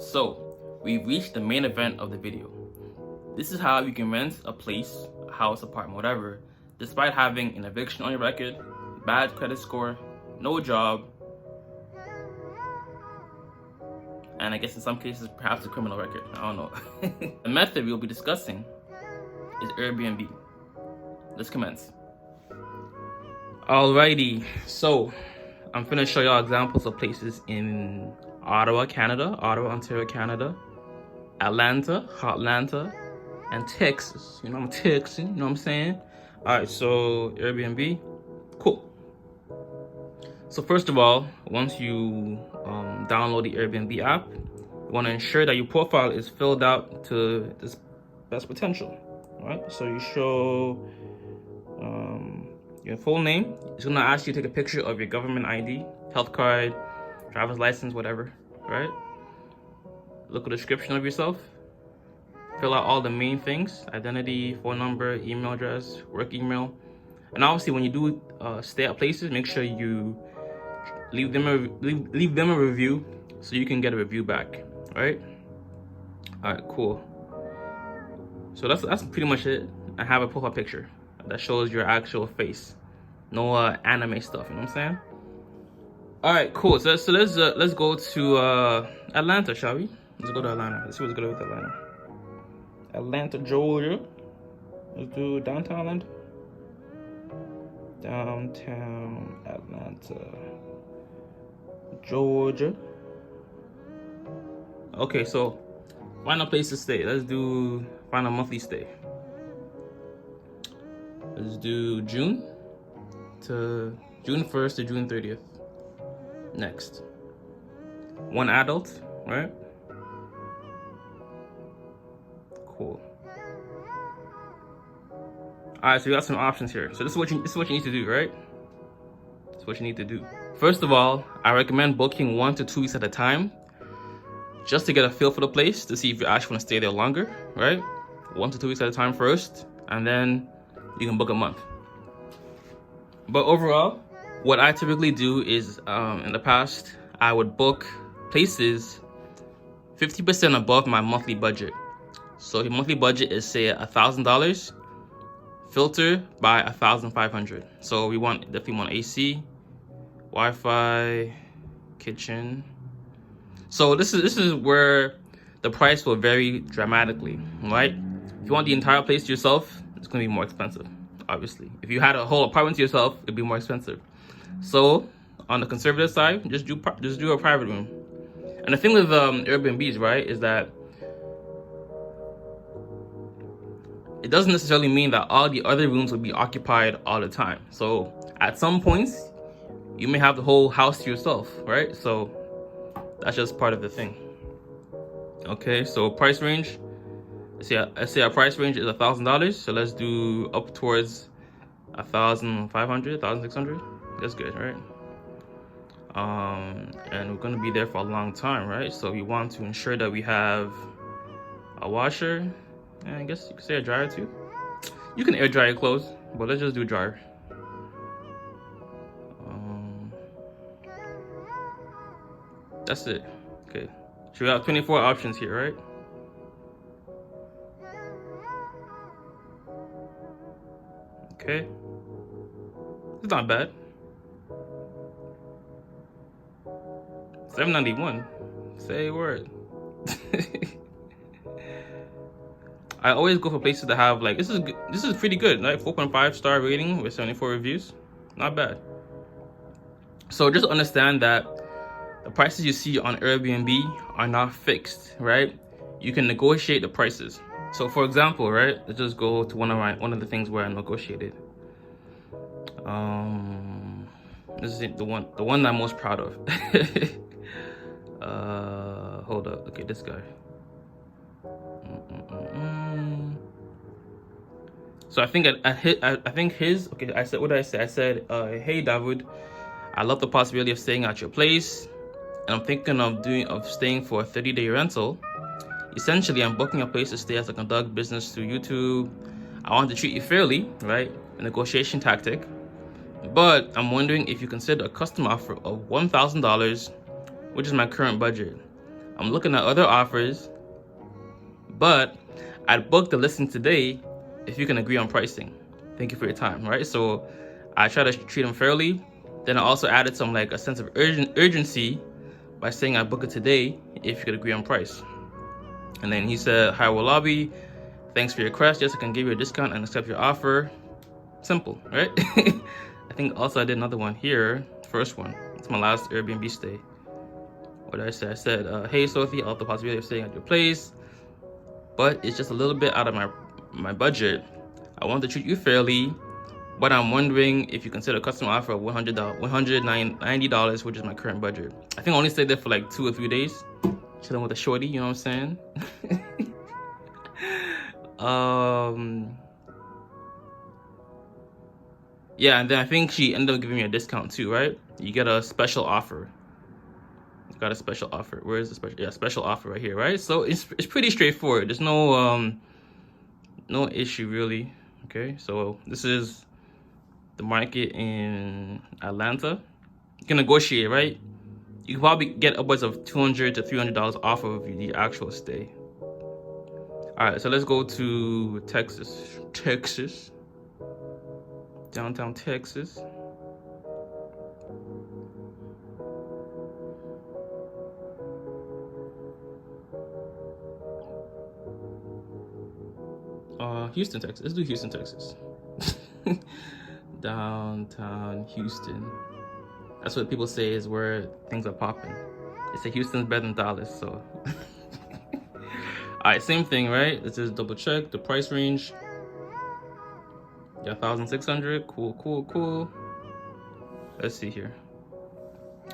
So, we've reached the main event of the video. This is how you can rent a place, a house, apartment, whatever, despite having an eviction on your record, bad credit score, no job, and I guess in some cases perhaps a criminal record. I don't know. The method we'll be discussing is Airbnb. Let's commence. Alrighty, so I'm gonna show y'all examples of places in Ottawa, Canada, Ottawa, Ontario, Canada, Atlanta, Hotlanta, and Texas. You know, I'm Texan, you know what I'm saying? Alright, so Airbnb, cool. So first of all, once you download the Airbnb app, you want to ensure that your profile is filled out to its best potential, right? So you show your full name. It's gonna ask you to take a picture of your government ID, health card, driver's license, whatever, right? Look at the description of yourself. Fill out all the main things: identity, phone number, email address, work email. And obviously when you do stay at places, make sure you leave them a review so you can get a review back, right? All right, cool. So that's pretty much it. I have a profile picture that shows your actual face, no anime stuff. You know what I'm saying? All right, cool. So let's go to Atlanta, shall we? Let's go to Atlanta. Let's see what's good with Atlanta. Atlanta, Georgia. Let's do downtown Atlanta. Downtown Atlanta, Georgia. Okay, so find a place to stay. Let's find a monthly stay. Let's do June 1st to June 30th. Next. One adult, right? Cool. All right, so we got some options here. So this is what you need to do, right? This is what you need to do. First of all, I recommend booking 1 to 2 weeks at a time, just to get a feel for the place, to see if you actually want to stay there longer, right? 1 to 2 weeks at a time first, and then you can book a month. But overall, what I typically do is, in the past, I would book places 50% above my monthly budget. So your monthly budget is, say, $1,000. Filter by 1,500. So we definitely want AC, Wi-Fi, kitchen. So this is where the price will vary dramatically, right? If you want the entire place to yourself, it's gonna be more expensive, obviously. If you had a whole apartment to yourself, it'd be more expensive. So on the conservative side, just do a private room. And the thing with Airbnbs, right, is that it doesn't necessarily mean that all the other rooms will be occupied all the time. So at some points, you may have the whole house to yourself, right? So that's just part of the thing. Okay, so price range. Let's say our price range is $1,000. So let's do up towards 1,500, 1,600. That's good, right? And we're gonna be there for a long time, right? So we want to ensure that we have a washer. And I guess you could say a dryer too. You can air dry your clothes, but let's just do dryer. That's it. Okay. So we have 24 options here, right? Okay. It's not bad. $791. Say a word. I always go for places that have, like, this is pretty good, right? 4.5 star rating with 74 reviews. Not bad. So just understand that the prices you see on Airbnb are not fixed, right? You can negotiate the prices. So for example, right, let's just go to one of the things where I negotiated. This is the one I'm most proud of. Hold up. Okay, this guy. So I think okay, I said, what did I say? I said, hey David, I love the possibility of staying at your place, and I'm thinking of staying for a 30-day rental. Essentially, I'm booking a place to stay as I conduct business through YouTube. I want to treat you fairly, right? A negotiation tactic. But I'm wondering if you consider a custom offer of $1,000, which is my current budget. I'm looking at other offers, but I'd book the listing today if you can agree on pricing. Thank you for your time, right? So I try to treat him fairly. Then I also added some like a sense of urgency by saying I book it today if you could agree on price. And then he said, "Hi, Owolabby. Thanks for your request. Yes, I can give you a discount and accept your offer." Simple, right? I think also I did another one here. First one. It's my last Airbnb stay. What did I say? I said, "Hey, Sophie, I'll have the possibility of staying at your place, but it's just a little bit out of my budget. I want to treat you fairly, but I'm wondering if you consider a custom offer of $190, which is my current budget." I think I only stayed there for like 2 or 3 days, chilling with a shorty, you know what I'm saying? Yeah, and then I think she ended up giving me a discount too, right? You get a special offer. You got a special offer. Where is the special? Yeah, special offer right here, right? So it's pretty straightforward. There's no issue really. Okay, so this is the market in Atlanta. You can negotiate, right? You can probably get upwards of $200 to $300 off of the actual stay. All right, so let's go to Texas, downtown Texas. Houston, Texas. Let's do Houston, Texas. Downtown Houston. That's what people say is where things are popping. They say Houston's better than Dallas, so. All right, same thing, right? Let's just double check the price range. Yeah, 1,600. Cool. Let's see here.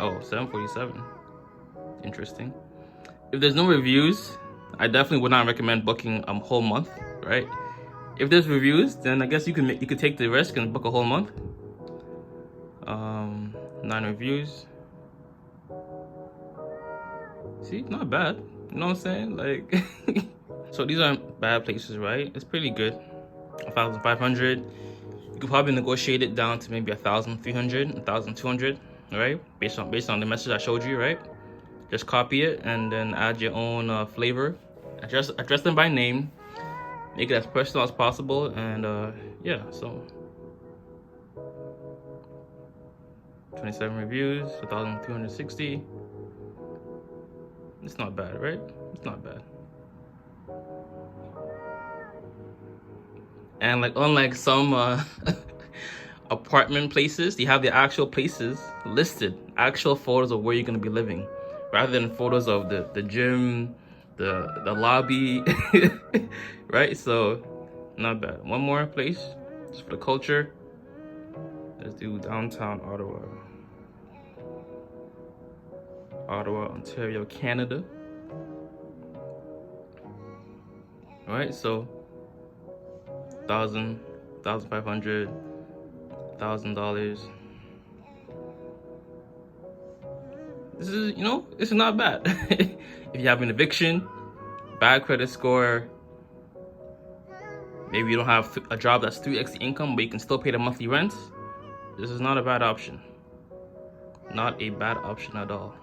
Oh, 747. Interesting. If there's no reviews, I definitely would not recommend booking a whole month, right? If there's reviews, then I guess you could take the risk and book a whole month. 9 reviews. See, not bad. You know what I'm saying? Like, so these aren't bad places, right? It's pretty good. 1,500. You could probably negotiate it down to maybe 1,300, 1,200, right? Based on the message I showed you, right? Just copy it and then add your own flavor. Address them by name. Make it as personal as possible, and yeah. So 27 reviews, 1,260. It's not bad, right? It's not bad. And like unlike some apartment places, you have the actual places listed, actual photos of where you're gonna be living, rather than photos of the gym, the lobby, right? So not bad. One more place just for the culture. Let's do downtown Ottawa, Ontario, Canada. All right, so 1,000, 1,500, $1,000. This is, this is not bad. If you have an eviction, bad credit score, maybe you don't have a job that's 3x the income, but you can still pay the monthly rent, this is not a bad option. Not a bad option at all.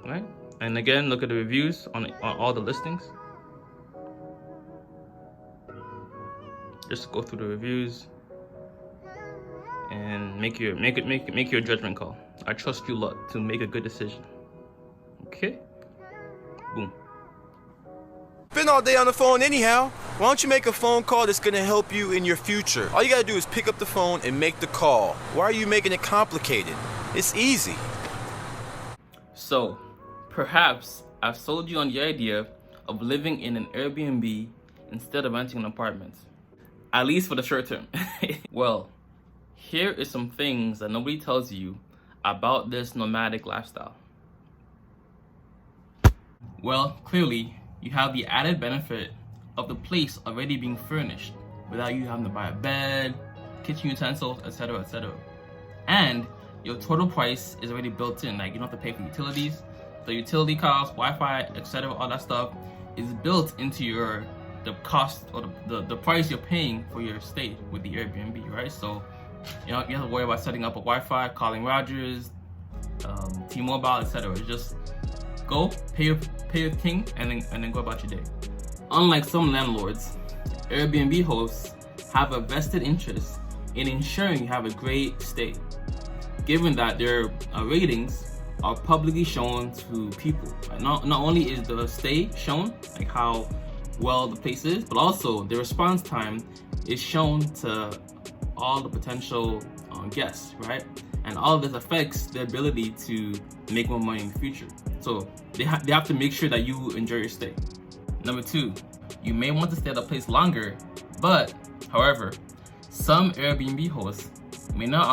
Right? And again, look at the reviews on all the listings. Just go through the reviews and make your judgment call. I trust you lot to make a good decision. Okay? Boom. Been all day on the phone anyhow. Why don't you make a phone call that's gonna help you in your future? All you gotta do is pick up the phone and make the call. Why are you making it complicated? It's easy. So, perhaps I've sold you on the idea of living in an Airbnb instead of renting an apartment. At least for the short term. Well, here is some things that nobody tells you about this nomadic lifestyle. Well, clearly, you have the added benefit of the place already being furnished without you having to buy a bed, kitchen utensils, etc., etc. And your total price is already built in. Like, you don't have to pay for utilities. The utility costs, Wi-Fi, etc., all that stuff is built into the cost or the price you're paying for your stay with the Airbnb, right? So you don't have to worry about setting up a Wi-Fi, calling Rogers, T-Mobile, etc. Just go pay your thing and then go about your day. Unlike some landlords, Airbnb hosts have a vested interest in ensuring you have a great stay, given that their ratings are publicly shown to people. Not only is the stay shown, like how well the place is, but also the response time is shown to all the potential guests, right? And all of this affects their ability to make more money in the future. So they have to make sure that you enjoy your stay. Number 2, you may want to stay at a place longer, but however, some Airbnb hosts may not allow